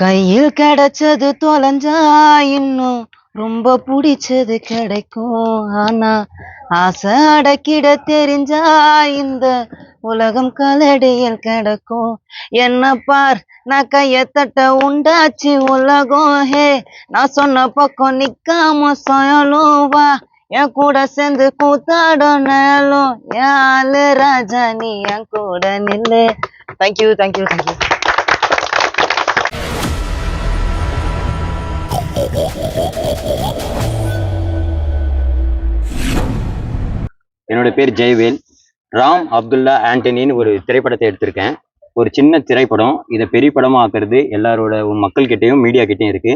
கையில் கிடைச்சது தொலைஞ்சா இன்னும் ரொம்ப பிடிச்சது கிடைக்கும். ஆனா ஆசை அடக்கிட தெரிஞ்சா இந்த உலகம் கலடியில் கிடக்கும். என்ன பார், நான் கைய தட்ட உண்டாச்சு உலகம். ஹே, நான் சொன்ன பக்கம் நிக்காம சொயலும் வா, என் கூட சேர்ந்து கூத்தாட நேலும். என் ஆளு ராஜா, நீ என் கூட நில்லு. Thank you thank you thank you. என்னோட பேர் ஜெயவேல். ராம் அப்துல்லா ஆண்டனின்னு ஒரு திரைப்படத்தை எடுத்திருக்கேன். ஒரு சின்ன திரைப்படம். இதை பெரிய படமாக ஆக்குறது எல்லாரோட மக்கள்கிட்டையும் மீடியா கிட்டையும் இருக்கு.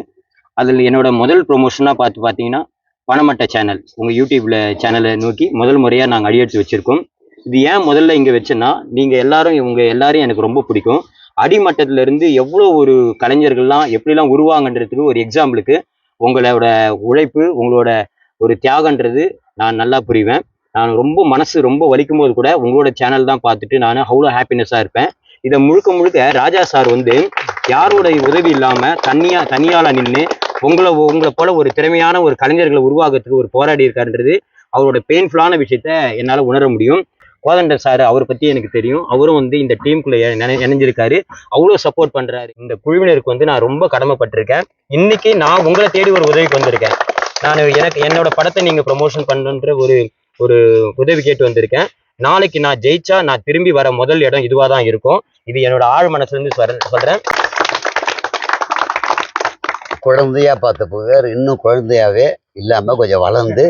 அதில் என்னோட முதல் ப்ரொமோஷனாக பார்த்தீங்கன்னா பணமட்ட சேனல், உங்கள் யூடியூப்ல சேனலை நோக்கி முதல் முறையாக நாங்கள் அடியெடுத்து வச்சிருக்கோம். இது ஏன் முதல்ல இங்கே வச்சேன்னா, நீங்கள் எல்லாரும் எல்லாரையும் எனக்கு ரொம்ப பிடிக்கும். அடிமட்டத்துல இருந்து எவ்வளோ ஒரு கலைஞர்கள்லாம் எப்படிலாம் உருவாங்கன்றதுக்கு ஒரு எக்ஸாம்பிளுக்கு உங்களோட உழைப்பு, உங்களோட ஒரு தியாகன்றது நான் நல்லா புரிவேன். நான் மனசு ரொம்ப வலிக்கும் போது கூட உங்களோட சேனல் தான் பார்த்துட்டு நான் அவ்வளோ ஹாப்பினஸாக இருப்பேன். இதை முழுக்க ராஜா சார் யாரோட உதவி இல்லாமல் தனியால நின்று உங்களை போல ஒரு திறமையான ஒரு கலைஞர்களை உருவாக்குறதுக்கு ஒரு போராடி இருக்காருன்றது அவரோட பெயின்ஃபுல்லான விஷயத்த என்னால் உணர முடியும். கோதண்டர் சார், அவரை பற்றி எனக்கு தெரியும். அவரும் இந்த டீமுக்குள்ள இணைஞ்சிருக்காரு, அவ்வளோ சப்போர்ட் பண்ணுறாரு. இந்த குழுவினருக்கு நான் ரொம்ப கடமைப்பட்டிருக்கேன். இன்னைக்கு நான் உங்களை தேடி ஒரு உதவிக்கு வந்திருக்கேன். என்னோட படத்தை நீங்கள் ப்ரமோஷன் பண்ணுன்ற ஒரு உதவி கேட்டு வந்திருக்கேன். நாளைக்கு நான் ஜெயிச்சா நான் திரும்பி வர முதல் இடம் இதுவா தான் இருக்கும். இது என்னோட ஆழ் மனசுல இருந்து சொல்றேன். குழந்தையா பார்த்த புகழ் இன்னும் குழந்தையாவே இல்லாம கொஞ்சம் வளர்ந்து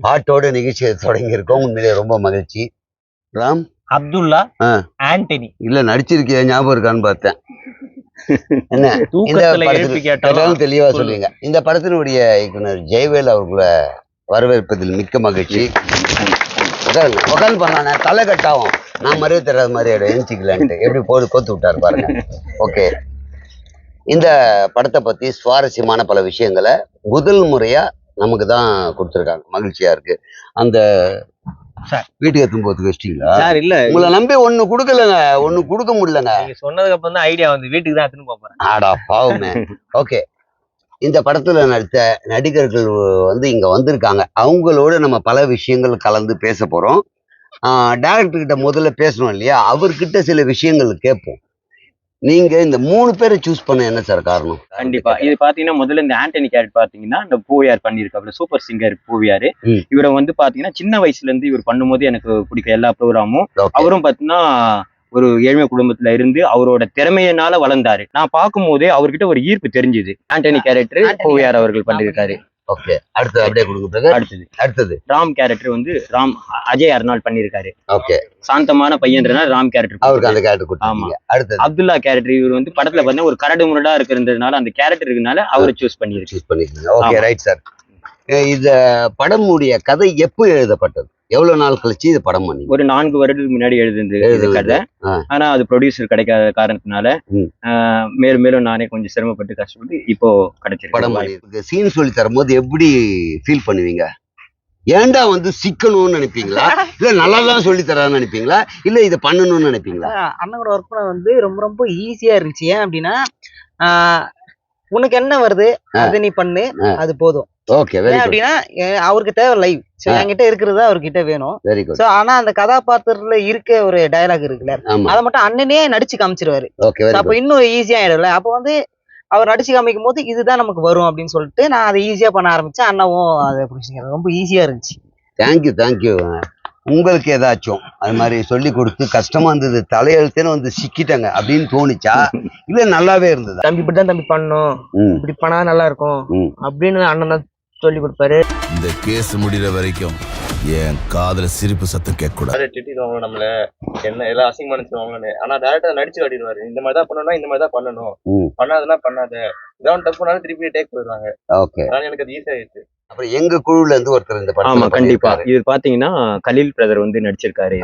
பாட்டோட நிகழ்ச்சியை தொடங்கி இருக்கோம். உண்மையிலே ரொம்ப மகிழ்ச்சி. ராம் அப்துல்லா ஆண்டனி இல்ல நடிச்சிருக்கிய ஞாபகம் இருக்கான்னு பார்த்தேன். என்ன கேட்டாலும் தெளிவா சொல்லுங்க. இந்த படத்தினுடைய இயக்குனர் ஜெயவேல் அவர்களை வரவேற்பதில் மிக்க மகிழ்ச்சி. உட்காந்து பண்ணானே தலை கட்டாவும் நான் மறைய தராத மாதிரி எழுச்சிக்கலான்ட்டு எப்படி போது கோத்து விட்டாரு பாருங்க. ஓகே, இந்த படத்தை பத்தி சுவாரஸ்யமான பல விஷயங்களை முதல் முறையா நமக்கு தான் கொடுத்துருக்காங்க. மகிழ்ச்சியா இருக்கு. அந்த வீட்டுக்கு எடுத்து போறதுக்கு வச்சிட்டீங்களா? சார் இல்ல, உங்களை நம்பி ஒண்ணு கொடுக்கலங்க, ஒண்ணு கொடுக்க முடியலங்க. நீங்க சொன்னதுக்கு அப்புறம் தான் ஐடியா வந்து வீட்டுக்கு தான் எடுத்துன்னு போறேன். ஆடா பாவமே. ஓகே, இந்த படத்துல நடித்த நடிகர்கள் இங்க வந்திருக்காங்க. அவங்களோட நம்ம பல விஷயங்கள் கலந்து பேச போறோம். டைரக்டர் கிட்ட முதல்ல பேசணும் இல்லையா, அவர்கிட்ட சில விஷயங்கள் கேட்போம். நீங்க இந்த 3 பேரை சூஸ் பண்ண என்ன சார் காரணம்? கண்டிப்பா இது பாத்தீங்கன்னா முதல்ல இந்த ஆண்டனி கேரக்டர் பாத்தீங்கன்னா இந்த பூவியார் பண்ணிருக்காரு, சூப்பர் சிங்கர் பூவியாரு. இவரை பாத்தீங்கன்னா சின்ன வயசுல இருந்து இவர் பண்ணும்போது எனக்கு பிடிக்கும் எல்லா ப்ரோக்ராமும். அவரும் பாத்தீங்கன்னா ஒரு ஏழ்மை குடும்பத்துல இருந்து அவரோட திறமையினால வளர்ந்தாரு. நான் பார்க்கும் போதே அவர்கிட்ட ஒரு ஈர்ப்பு தெரிஞ்சுது. ஆண்டனி கேரக்டர் பூவியார் அவர்கள் பண்ணிருக்காரு. ஓகே, அடுத்தது அப்படியே கொடுங்க. அடுத்தது ராம் கேரக்டர் ராம் அஜய் அர்னால் பண்ணிருக்காரு. ஓகே, சாந்தமான பையன்றனால ராம் கேரக்டர் அவருக்கு அந்த கேரக்டர் கொடுத்தாங்க. அடுத்தது அப்துல்லா கேரக்டர். இவர் படத்துல பாத்தீங்கன்னா ஒரு கரடு முரடா இருக்கிறதுனால அந்த கேரக்டர் இருக்கனால அவரை சூஸ் பண்ணிருக்கீங்க. Okay, right sir. இந்த படம் உடைய கதை எப்போ எழுதப்பட்டது? எவ்வளவு நாள் கழிச்சு இது படம் பண்ணி? ஒரு 4 வருடத்துக்கு முன்னாடி எழுதுனது கதை. ஆனா அது ப்ரொடியூசர் கிடைக்காத காரணத்தினால மேலும் நானே கொஞ்சம் சிரமப்பட்டு கஷ்டப்பட்டு இப்போ கிடைச்சிருக்கு. படம் பண்ணி சீன் சொல்லி தரும் போது எப்படி ஃபீல் பண்ணுவீங்க? ஏன்டா சிக்கணும்னு நினைப்பீங்களா, இல்ல நல்லாதான் சொல்லி தரான்னு நினைப்பீங்களா, இல்ல இதை பண்ணணும்னு நினைப்பீங்களா? அண்ணனோட ஒர்க் பண்ண ரொம்ப ரொம்ப ஈஸியா இருந்துச்சு. ஏன் அப்படின்னா, உனக்கு என்ன வருது அது நீ பண்ணு, அது போதும். ஓகே, அப்படின்னா அவருக்கு தேவை லைவ். என்கிட்ட இருக்கிறது அவர்கிட்ட வேணும். Very good. ஆனா அந்த கதாபாத்திரத்துல இருக்க ஒரு டயலாக் இருக்குல்ல, அதை மட்டும் அண்ணனே நடிச்சு காமிச்சிருவாரு. அப்ப இன்னும் ஈஸியா ஆயிடும்ல. அப்ப அவர் நடிச்சு காமிக்கும் போது இதுதான் நமக்கு வரும் அப்படின்னு சொல்லிட்டு நான் அதை ஈஸியா பண்ண ஆரம்பிச்சேன். அண்ணாவும் அதை பிடிச்சிங்க. ரொம்ப ஈஸியா இருந்துச்சு. தேங்க்யூ. உங்களுக்கு ஏதாச்சும் அது மாதிரி சொல்லி கொடுத்து கஷ்டமா இருந்தது, தலையெழுத்தேன்னு சிக்கிட்டாங்க அப்படின்னு தோணிச்சா, இல்ல நல்லாவே இருந்தது? தம்பி இப்படிதான் தம்பி பண்ணணும், இப்படி பண்ணா நல்லா இருக்கும் அப்படின்னு அண்ணன் தான் சொல்லி கொடுப்பாரு. இந்த கேஸ் முடிகிற வரைக்கும் என் காதுல சிரிப்பு சத்தம் கேட்க கூடாது. திட்டிடுவாங்க நம்மள, என்ன எல்லாம் அசிங்கமா நினைச்சுவாங்கன்னு. ஆனா டேரக்டர் நடிச்சு காட்டிடுவாரு. இந்த மாதிரி தான் பண்ணணும், இந்த மாதிரி தான் பண்ணணும், பண்ணாதனா பண்ணாத, இதான் டஃப் பண்ணாலும் திருப்பி டேக் போயிடுவாங்க. ஓகே, அதனால எனக்கு அது ஈஸியா ஆயிடுச்சு. அப்புறம் எங்க குழுல இருந்து ஒருத்தர் இந்த படம். ஆமா கண்டிப்பா. இது பாத்தீங்கன்னா கலீல் பிரதர் நடிச்சிருக்காரு.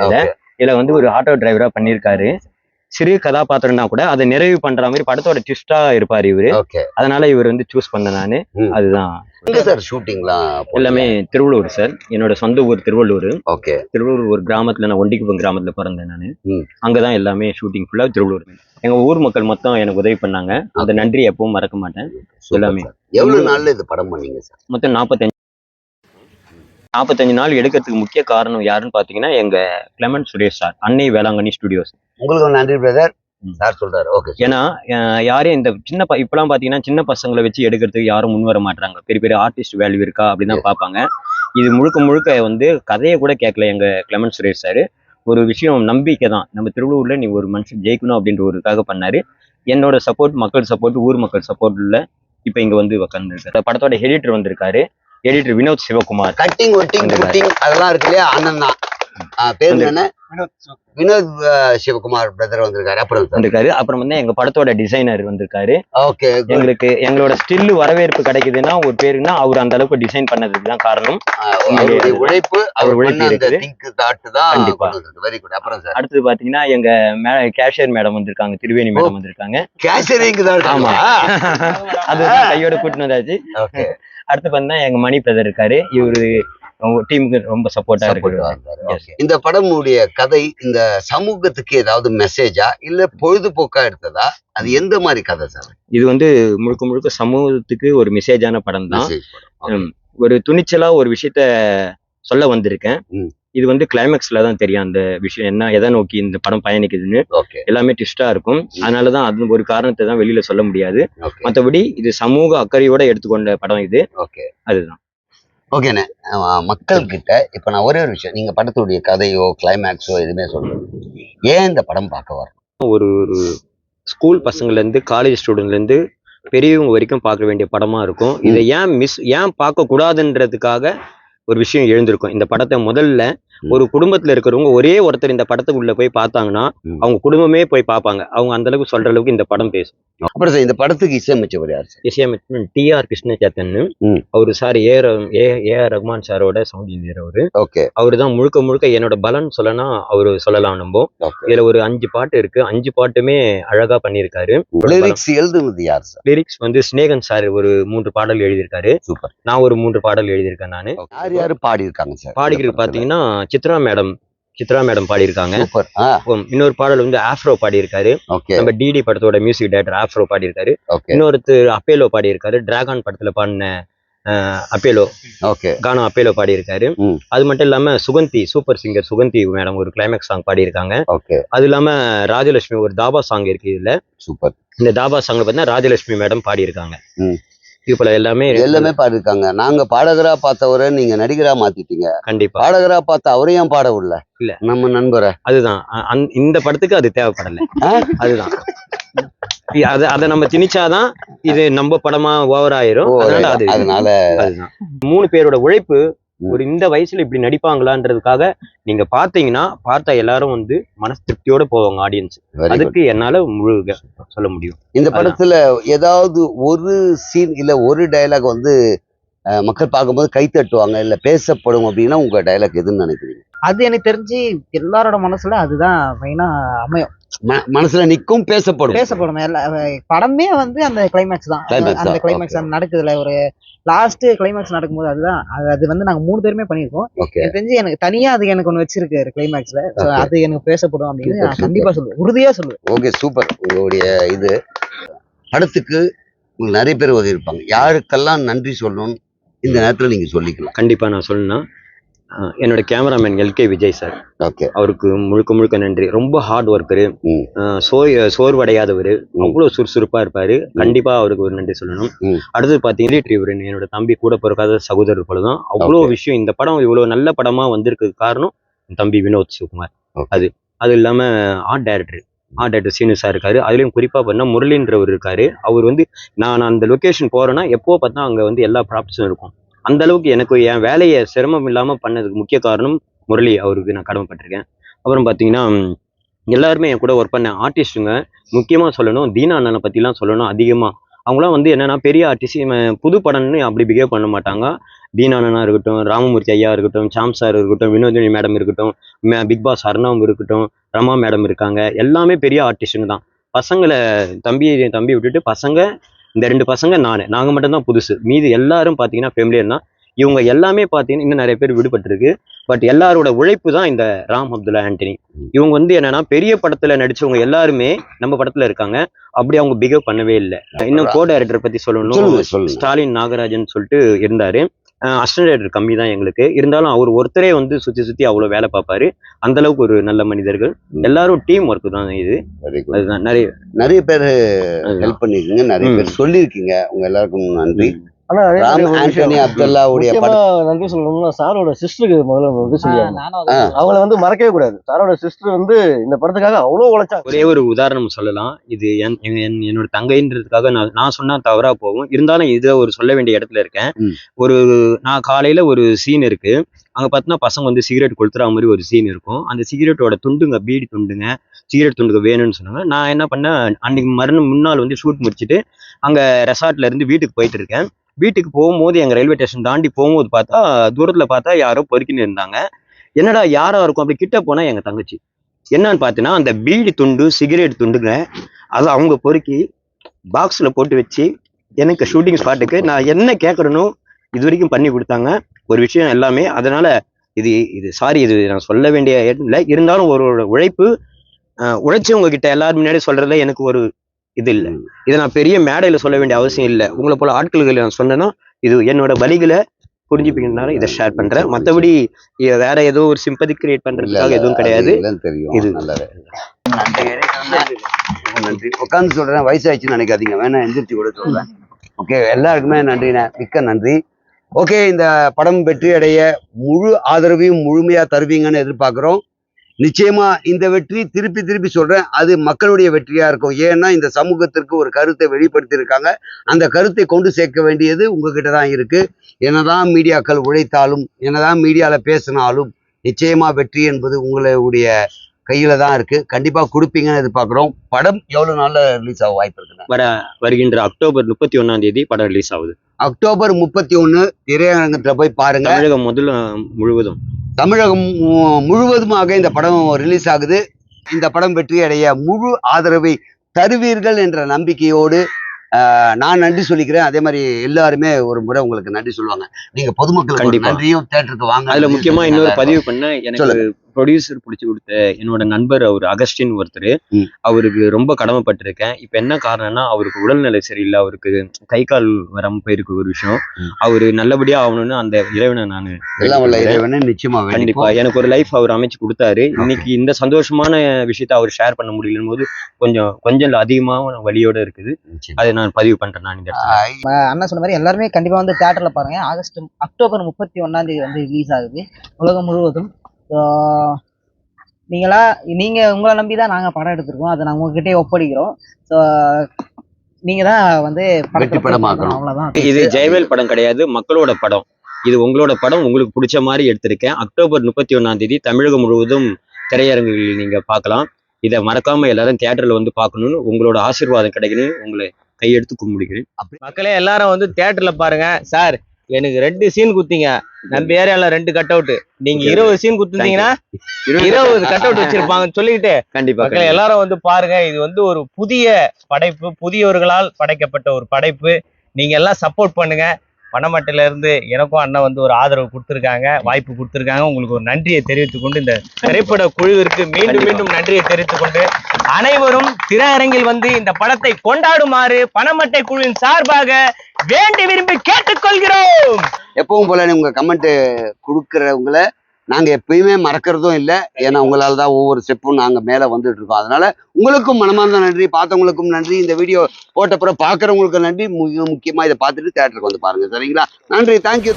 இதுல ஒரு ஆட்டோ டிரைவரா பண்ணிருக்காரு. சிறு கதாபாத்திரம்னா கூட அதை நிறைவு பண்ற மாதிரி படத்தோட ட்விஸ்டா இருப்பாரு இவரு. ஓகே. அதனால இவர் வந்து சூஸ் பண்ண நானு. அதுதான். எங்க சார் ஷூட்டிங்லாம்? எல்லாமே திருவள்ளூர் சார். என்னோட சொந்த ஊர் திருவள்ளூர். ஓகே. திருவள்ளூர் ஒரு கிராமத்துல, நான் ஒண்டிக்குப்பம் கிராமத்துல பிறந்தேன் நானு. அங்கதான் எல்லாமே ஷூட்டிங் ஃபுல்லா திருவள்ளூர். எங்க ஊர் மக்கள் மொத்தம் எனக்கு உதவி பண்ணாங்க. அந்த நன்றி எப்பவும் மறக்க மாட்டேன். எல்லாமே. எவ்வளவு நாள்ல இது படம் பண்ணீங்க சார்? மொத்தம் 45 நாள் எடுக்கிறதுக்கு முக்கிய காரணம் யாருன்னு பாத்தீங்கன்னா எங்க கிளமன் சுரேஷ் சார், அன்னை வேளாங்கண்ணி ஸ்டுடியோஸ். உங்களுக்கு நன்றி பிரதர். சார் சொல்றாரு. ஓகே. ஏன்னா யாரையும் இந்த இப்பெல்லாம் பாத்தீங்கன்னா சின்ன பசங்களை வச்சு எடுக்கிறதுக்கு யாரும் முன் வர மாட்டாங்க. பெரிய பெரிய ஆர்டிஸ்ட் வேல்யூ இருக்கா அப்படின்னு தான் பார்ப்பாங்க. இது முழுக்க முழுக்க வந்து கதையை கூட கேட்கல எங்க கிளமன் சுரேஷ் சார். ஒரு விஷயம் நம்பிக்கை தான். நம்ம திருவள்ளூர்ல நீ ஒரு மனுஷன் ஜெயிக்கணும் அப்படின்ற ஒருக்காக பண்ணாரு. என்னோட சப்போர்ட், மக்கள் சப்போர்ட், ஊர் மக்கள் சப்போர்ட்ல இப்ப இங்க வந்து உட்காந்துருக்காரு. படத்தோட எடிட்டர் வந்திருக்காரு. எடிட்டர் வினோத் சிவகுமார். கட்டிங் ஒட்டிங் அதெல்லாம் இருக்கு இல்லையா? அண்ணன் தான். பேர் என்ன? வினோத் சிவகுமார் பிரதர் வந்திருக்காரு. அப்புறம் வந்து எங்க படத்தோட டிசைனர் வந்திருக்காரு. ஓகே. எங்களோட ஸ்டில் வரவேற்பு கிடைக்குதுன்னா ஒரு பேருன்னா அவர் அந்த அளவுக்கு டிசைன் பண்ணதுக்கு தான் காரணம். உழைப்பு, அவர் உழைப்பு இருக்குது. Very good. அப்புறம் சார் அடுத்தது பாத்தீங்கன்னா எங்க கேஷியர் மேடம் வந்திருக்காங்க. திருவேணி மேடம் வந்திருக்காங்க. ஆமா, அது கையோட கூட்டினு வந்தாச்சு. அடுத்து பார்த்தா எங்க மணி பிரதர் இருக்காரு. இவரு டீமுக்கு ரொம்ப சப்போர்ட்டா இருக்கு. இந்த படமுடைய கதை இந்த சமூகத்துக்கு ஏதாவது மெசேஜா இல்ல பொழுதுபோக்கா எடுத்ததா? அது எந்த மாதிரி கதை சார்? இது வந்து முழுக்க முழுக்க சமூகத்துக்கு ஒரு மெசேஜான படம் தான். ஒரு துணிச்சலா ஒரு விஷயத்த சொல்ல வந்திருக்கேன். இது வந்து கிளைமேக்ஸ்ல தான் தெரியும் அந்த விஷயம் என்ன, எதை நோக்கி இந்த படம் பயணிக்குதுன்னு. எல்லாமே ட்விஸ்டா இருக்கும். அதனாலதான் அது ஒரு காரணத்தை தான் வெளியில சொல்ல முடியாது. மற்றபடி இது சமூக அக்கறையோட எடுத்துக்கொண்ட படம் இது. அதுதான். ஓகேண்ணே. மக்கள் கிட்ட இப்ப நான் ஒரே ஒரு விஷயம், நீங்க படத்துடைய கதையோ கிளைமேக்ஸோ எதுவுமே சொல்றது, ஏன் இந்த படம் பார்க்க வரும்? ஒரு ஸ்கூல் பசங்கள்ல இருந்து காலேஜ் ஸ்டூடெண்ட்ல இருந்து பெரியவங்க வரைக்கும் பார்க்க வேண்டிய படமா இருக்கும். இதை ஏன் பார்க்க கூடாதுன்றதுக்காக ஒரு விஷயம் எழுந்திருக்கும். இந்த படத்தை முதல்ல ஒரு குடும்பத்துல இருக்கிறவங்க ஒரே ஒருத்தர் இந்த படத்துக்குள்ள போய் பார்த்தாங்கன்னா அவங்க குடும்பமே போய் பார்ப்பாங்க. அவங்க அந்த அளவுக்கு சொல்ற அளவுக்கு இந்த படம் பேசும். அப்புறம் சார் இந்த படத்துக்கு இசையமைச்சவர் யார் சார்? இசையமைச்சவர் டி.ஆர். கிருஷ்ணச்சேத்தன். அவரு சார் ஏ.ஆர். ரஹ்மான் சாரோட சவுண்ட் இன்ஜினியர் அவரு. அவரு தான் முழுக்க முழுக்க என்னோட பலன் சொல்லலாம். அவரு சொல்லலாம். நம்ம இதுல ஒரு 5 பாட்டு இருக்கு. 5 பாட்டுமே அழகா பண்ணிருக்காரு. லிரிக்ஸ் எழுதுனது யார் சார்? லிரிக்ஸ் வந்து ஸ்னேகன் சார் ஒரு 3 பாடல் எழுதியிருக்காரு. சூப்பர். நான் ஒரு 3 பாடல் எழுதியிருக்கேன் நானு. யாரு பாடியிருக்காங்க சார்? பாடிக்கிறது பாத்தீங்கன்னா சித்ரா மேடம் பாடியிருக்காங்க. இன்னொரு பாடல் வந்து ஆஃப்ரோ பாடியிருக்காரு. நம்ம டிடி படத்தோட மியூசிக் டைரக்டர் ஆஃப்ரோ பாடியிருக்காரு. இன்னொருத்தர் அப்பேலோ பாடியிருக்காரு. டிராகன் படத்துல பாடின அப்பேலோ கானம் அப்பேலோ பாடியிருக்காரு. அது மட்டும் இல்லாம Suganthi, super singer Suganthi madam ஒரு கிளைமேக்ஸ் சாங் பாடியிருக்காங்க. அது இல்லாம ராஜலட்சுமி ஒரு தாபா சாங் இருக்கு இதுல. சூப்பர். இந்த தாபா சாங்ல பார்த்தீங்கன்னா ராஜலட்சுமி மேடம் பாடியிருக்காங்க. இப்ப எல்லாமே பாடிருக்காங்க. நாங்க பாடகரா பார்த்தவரை நீங்க நடிகரா மாத்திட்டீங்க. கண்டிப்பா. பாடகரா பார்த்த அவரையும் பாட விடல. இல்ல நம்ம நண்பரை. அதுதான் இந்த படத்துக்கு அது தேவைப்படல. அதுதான் அதை நம்ம திணிச்சாதான் இது நம்ம படமா ஓவர் ஆயிரும். அதனால அதுதான் 3 பேரோட உழைப்பு. ஒரு இந்த வயசுல இப்படி நடிப்பாங்களான்றதுக்காக நீங்க பாத்தீங்கன்னா பார்த்தா எல்லாரும் வந்து மனசு திருப்தியோட போவாங்க ஆடியன்ஸ். அதுக்கு என்னால முழு சொல்ல முடியும். இந்த படத்துல ஏதாவது ஒரு சீன் இல்ல ஒரு டயலாக் வந்து மக்கள் பார்க்கும்போது கை தட்டுவாங்க இல்ல பேசப்படும் அப்படின்னா உங்க டயலாக் எதுன்னு நினைக்கிறீங்க? அது எனக்கு தெரிஞ்சு எல்லாரோட மனசுல அதுதான் மெயினா அமையும். மனசுல நிக்கும், பேசப்படும். படமே வந்து அந்த கிளைமேக்ஸ் தான். அந்த கிளைமேக்ஸ் நடக்குதுல ஒரு லாஸ்ட் கிளைமேக்ஸ் நடக்கும்போது அதுதான். அது வந்து நாங்க 3 பேருமே பண்ணிருக்கோம். எனக்கு தெரிஞ்சு எனக்கு தனியா அது எனக்கு ஒண்ணு வச்சிருக்கு கிளைமேக்ஸ்ல. அது எனக்கு பேசப்படும் அப்படின்னு நான் கண்டிப்பா சொல்லுவேன், உறுதியா சொல்லுவேன். Okay, super. உங்களுடைய இது படத்துக்கு நிறைய பேர் உதவி இருப்பாங்க. யாருக்கெல்லாம் நன்றி சொல்லணும் இந்த நேரத்துல நீங்க சொல்லிக்கலாம்? கண்டிப்பா நான் சொல்லணும். என்னோட கேமராமேன் எல்கே விஜய் சார். அவருக்கு முழுக்க முழுக்க நன்றி. ரொம்ப ஹார்ட் ஒர்க்கரு, சோர்வடையாதவர், அவ்வளவு சுறுசுறுப்பா இருப்பாரு. கண்டிப்பா அவருக்கு ஒரு நன்றி சொல்லணும். அடுத்தது பாத்தீங்கன்னா என்னோட தம்பி கூட பிறக்காத சகோதரர் போலதான். அவ்வளவு விஷயம் இந்த படம் இவ்வளவு நல்ல படமா வந்திருக்கு காரணம் என் தம்பி வினோத் சிவகுமார். அது இல்லாம ஆர்ட் டைரக்டர் சீனு சார் இருக்காரு. அதுலயும் குறிப்பா பண்ணா முரளின்றவர் இருக்காரு. அவர் வந்து நான் அந்த லொகேஷன் போறேன்னா எப்போ பார்த்தா அங்க வந்து எல்லா ப்ராப்ஸும் இருக்கும். அந்த அளவுக்கு எனக்கு என் வேலையை சிரமம் இல்லாம பண்ணதுக்கு முக்கிய காரணம் முரளி, அவருக்கு நான் கடமைப்பட்டிருக்கேன். அப்புறம் பாத்தீங்கன்னா எல்லாருமே என் கூட ஒர்க் பண்ண ஆர்டிஸ்டுங்க. முக்கியமா சொல்லணும், தீனா அண்ணனை பத்திலாம் சொல்லணும் அதிகமா. அவங்களாம் வந்து என்னன்னா பெரிய ஆர்டிஸ்ட், புது படம்னு அப்படி பிஹேவ் பண்ண மாட்டாங்க. தீனானனா இருக்கட்டும், ராமமூர்த்தி ஐயா இருக்கட்டும், சாம் சார் இருக்கட்டும், வினோதினி மேடம் இருக்கட்டும், பிக் பாஸ் அர்ணவ் இருக்கட்டும், ரமா மேடம் இருக்காங்க, எல்லாமே பெரிய ஆர்டிஸ்ட்டுங்க தான். பசங்களை தம்பி விட்டுட்டு பசங்க, இந்த 2 பசங்க நாங்கள் மட்டும்தான் புதுசு. மீதி எல்லாரும் பார்த்தீங்கன்னா ஃபெமிலியர் தான். இவங்க எல்லாமே பார்த்தீங்கன்னா இன்னும் நிறைய பேர் விடுபட்டிருக்கு. பட் எல்லாரோட உழைப்பு தான் இந்த ராம் அப்துல்லா ஆண்டனி. இவங்க வந்து என்னன்னா பெரிய படத்துல நடிச்சவங்க எல்லாருமே நம்ம படத்துல இருக்காங்க. அப்படி அவங்க பிஹேவ் பண்ணவே இல்லை. இன்னும் கோ டைரக்டர் பத்தி சொல்லணும். ஸ்டாலின் நாகராஜன் சொல்லிட்டு இருந்தாரு. அசிஸ்டன்ட் டைரக்டர் கம்மி தான் எங்களுக்கு. இருந்தாலும் அவர் ஒருத்தரே வந்து சுத்தி அவ்வளவு வேலை பார்ப்பாரு. அந்த அளவுக்கு ஒரு நல்ல மனிதர்கள். எல்லாரும் டீம் ஒர்க் தான் இது. அதுதான் நிறைய பேர் ஹெல்ப் பண்ணிருக்கீங்க, நிறைய பேர் சொல்லியிருக்கீங்க. உங்க எல்லாருக்கும் நன்றி. ஆனா ஆண்டனி அப்துல்லாவுடைய நன்றி சொல்லணும்னா சாரோட சிஸ்டருக்கு முதல்ல நன்றி சொல்லியாங்க. அவங்கள வந்து மறக்கவே கூடாது. சாரோட சிஸ்டர் வந்து இந்த படத்துக்காக அவ்வளவு உழைச்சாங்க. ஒரே ஒரு உதாரணம் சொல்லலாம். இது என்னோட தங்கைன்றதுக்காக நான் சொன்னா தவறா போகும். இருந்தாலும் இதை ஒரு சொல்ல வேண்டிய இடத்துல இருக்கேன். நான் காலையில ஒரு சீன் இருக்கு. அங்க பார்த்தீங்கன்னா பசங்க வந்து சிகரெட் கொளுத்துற மாதிரி ஒரு சீன் இருக்கும். அந்த சிகரெட்டோட துண்டுங்க, பீடி துண்டுங்க, சிகரெட் துண்டுங்க வேணும்னு சொன்னாங்க. நான் என்ன பண்ணேன், அன்னைக்கு முன்னாள் வந்து ஷூட் முடிச்சுட்டு அங்க ரெசார்ட்ல இருந்து வீட்டுக்கு போயிட்டு இருக்கேன். வீட்டுக்கு போகும்போது எங்க ரயில்வே ஸ்டேஷன் தாண்டி போகும்போது பார்த்தா தூரத்துல பார்த்தா யாரோ பொறுக்கின்னு இருந்தாங்க. என்னடா யாரா இருக்கும், அப்படி கிட்ட போனா எங்க தங்கச்சி. என்னன்னு பார்த்தீங்கன்னா அந்த பீடி துண்டு, சிகரெட் துண்டுங்க, அதை அவங்க பொறுக்கி பாக்ஸ்ல போட்டு வச்சு எனக்கு ஷூட்டிங் ஸ்பாட்டுக்கு நான் என்ன கேட்கறனோ இது வரைக்கும் பண்ணி கொடுத்தாங்க. ஒரு விஷயம் எல்லாமே. அதனால இது சாரி, இது நான் சொல்ல வேண்டிய இல்லை. இருந்தாலும் ஒரு உழைப்பு, உழைச்சவங்க கிட்ட எல்லாரும் முன்னாடி சொல்றதுல எனக்கு ஒரு இது இல்லை. இதை நான் பெரிய மேடையில சொல்ல வேண்டிய அவசியம் இல்லை. உங்களை போல ஆட்களுக்கு நான் சொன்னேன்னா இது என்னோட வழிகளை புரிஞ்சுப்பீங்கனால இதை ஷேர் பண்றேன். மற்றபடி வேற ஏதோ ஒரு சிம்பதி கிரியேட் பண்றதுக்காக எதுவும் கிடையாது. இது நன்றி. உட்காந்து சொல்றேன், வயசாயிடுச்சுன்னு நினைக்காதீங்க, வேணா எந்திரிச்சு கூட சொல்றேன். ஓகே, எல்லாருக்குமே நன்றிண்ணே, மிக்க நன்றி. ஓகே, இந்த படம் வெற்றி அடைய முழு ஆதரவையும் முழுமையா தருவீங்கன்னு எதிர்பார்க்கிறோம். நிச்சயமா இந்த வெற்றி, திருப்பி சொல்றேன், அது மக்களுடைய வெற்றியா இருக்கும். ஏன்னா இந்த சமூகத்திற்கு ஒரு கருத்தை வெளிப்படுத்தி இருக்காங்க. அந்த கருத்தை கொண்டு சேர்க்க வேண்டியது உங்ககிட்ட தான் இருக்கு. என்னதான் மீடியாக்கள் உழைத்தாலும், என்னதான் மீடியால பேசினாலும், நிச்சயமா வெற்றி என்பது உங்களுடைய கையில தான் இருக்கு. கண்டிப்பா கொடுப்பீங்கன்னு எதிர்பார்க்கிறோம். படம் எவ்வளவு நாள்ல ரிலீஸ் ஆக வாய்ப்பு இருக்குங்க? வருகின்ற அக்டோபர் 31 படம் ரிலீஸ் ஆகுது. அக்டோபர் 31 திரையரங்கத்துல போய் பாருங்க. தமிழகம் முழுவதுமாக இந்த படம் ரிலீஸ் ஆகுது. இந்த படம் வெற்றி அடைய முழு ஆதரவை தருவீர்கள் என்ற நம்பிக்கையோடு நான் நன்றி சொல்லிக்கிறேன். அதே மாதிரி எல்லாருமே ஒரு முறை உங்களுக்கு நன்றி சொல்லுவாங்க. நீங்க பொதுமக்கள் நன்றியும் தேட்டருக்கு வாங்க. அதுல முக்கியமா இன்னொரு பதிவு பண்ண, எனக்கு ப்ரொடியூசர் பிடிச்சி கொடுத்த என்னோட நண்பர் அவர் அகஸ்டின் ஒருத்தர். அவருக்கு ரொம்ப கடமைப்பட்டிருக்கேன். இப்ப என்ன காரணம்னா அவருக்கு உடல்நிலை சரியில்லை, அவருக்கு கை கால் வராம போயிருக்கு ஒரு விஷயம். அவரு நல்லபடியா ஆகணும்னு அந்த இறைவனை நான் நிச்சயமா கண்டிப்பா எனக்கு ஒரு லைஃப் அவர் அமைச்சு கொடுத்தாரு. இன்னைக்கு இந்த சந்தோஷமான விஷயத்த அவர் ஷேர் பண்ண முடியலும் போது கொஞ்சம் அதிகமான வழியோட இருக்குது. அதை நான் பதிவு பண்றேன். நான் இந்த அண்ணா சொன்ன மாதிரி எல்லாருமே கண்டிப்பா வந்து தியேட்டர்ல பாருங்க. அக்டோபர் 31 வந்து ரிலீஸ் ஆகுது உலகம் முழுவதும். நீங்க உங்களை நம்பிதான் நாங்க படம் எடுத்திருக்கோம். அதை நாங்க உங்ககிட்டே ஒப்படைக்கிறோம். நீங்க தான் வந்து அவ்வளவுதான். இது ஜெயவேல் படம் கிடையாது, மக்களோட படம். இது உங்களோட படம், உங்களுக்கு பிடிச்ச மாதிரி எடுத்திருக்கேன். அக்டோபர் 31 தமிழகம் முழுவதும் திரையரங்குகளில் நீங்க பார்க்கலாம். இதை மறக்காம எல்லாரும் தியேட்டர்ல வந்து பார்க்கணும்னு, உங்களோட ஆசீர்வாதம் கிடைக்கணும்னு உங்களை கையெடுத்து கும்பிடுகிறேன். மக்களே எல்லாரும் வந்து தியேட்டர்ல பாருங்க. சார் எனக்கு 2 சீன் குத்திங்க, நம்ம ஏரியால 2 கட் அவுட். நீங்க 20 சீன் குத்துட்டீங்கன்னா 20 கட் அவுட் வச்சிருப்பாங்கன்னு சொல்லிக்கிட்டு கண்டிப்பா மக்களே எல்லாரும் வந்து பாருங்க. இது வந்து ஒரு புதிய படைப்பு, புதியவர்களால் படைக்கப்பட்ட ஒரு படைப்பு. நீங்க எல்லாம் சப்போர்ட் பண்ணுங்க. பணமட்டையில இருந்து எனக்கும் அண்ணன் வந்து ஒரு ஆதரவு கொடுத்துருக்காங்க, வாய்ப்பு கொடுத்துருக்காங்க. உங்களுக்கு ஒரு நன்றியை தெரிவித்துக் கொண்டு, இந்த திரைப்பட குழுவிற்கு மீண்டும் நன்றியை தெரிவித்துக் கொண்டு, அனைவரும் திரையரங்கில் வந்து இந்த படத்தை கொண்டாடுமாறு பணமட்டை குழுவின் சார்பாக வேண்டி விரும்பி கேட்டுக்கொள்கிறோம். எப்பவும் போல உங்க கமெண்ட் கொடுக்கறவங்களை நாங்க எப்பயுமே மறக்கிறதும் இல்லை. ஏன்னா உங்களால தான் ஒவ்வொரு ஸ்டெப்பும் நாங்க மேல வந்துட்டு இருக்கோம். அதனால உங்களுக்கும் மனமார்ந்த நன்றி, பார்த்தவங்களுக்கும் நன்றி, இந்த வீடியோ போட்டப்புறம் பார்க்கறவங்களுக்கு நன்றி. முக்கியமா இதை பார்த்துட்டு தியேட்டருக்கு வந்து பாருங்க. சரிங்களா? நன்றி. தேங்க்யூ.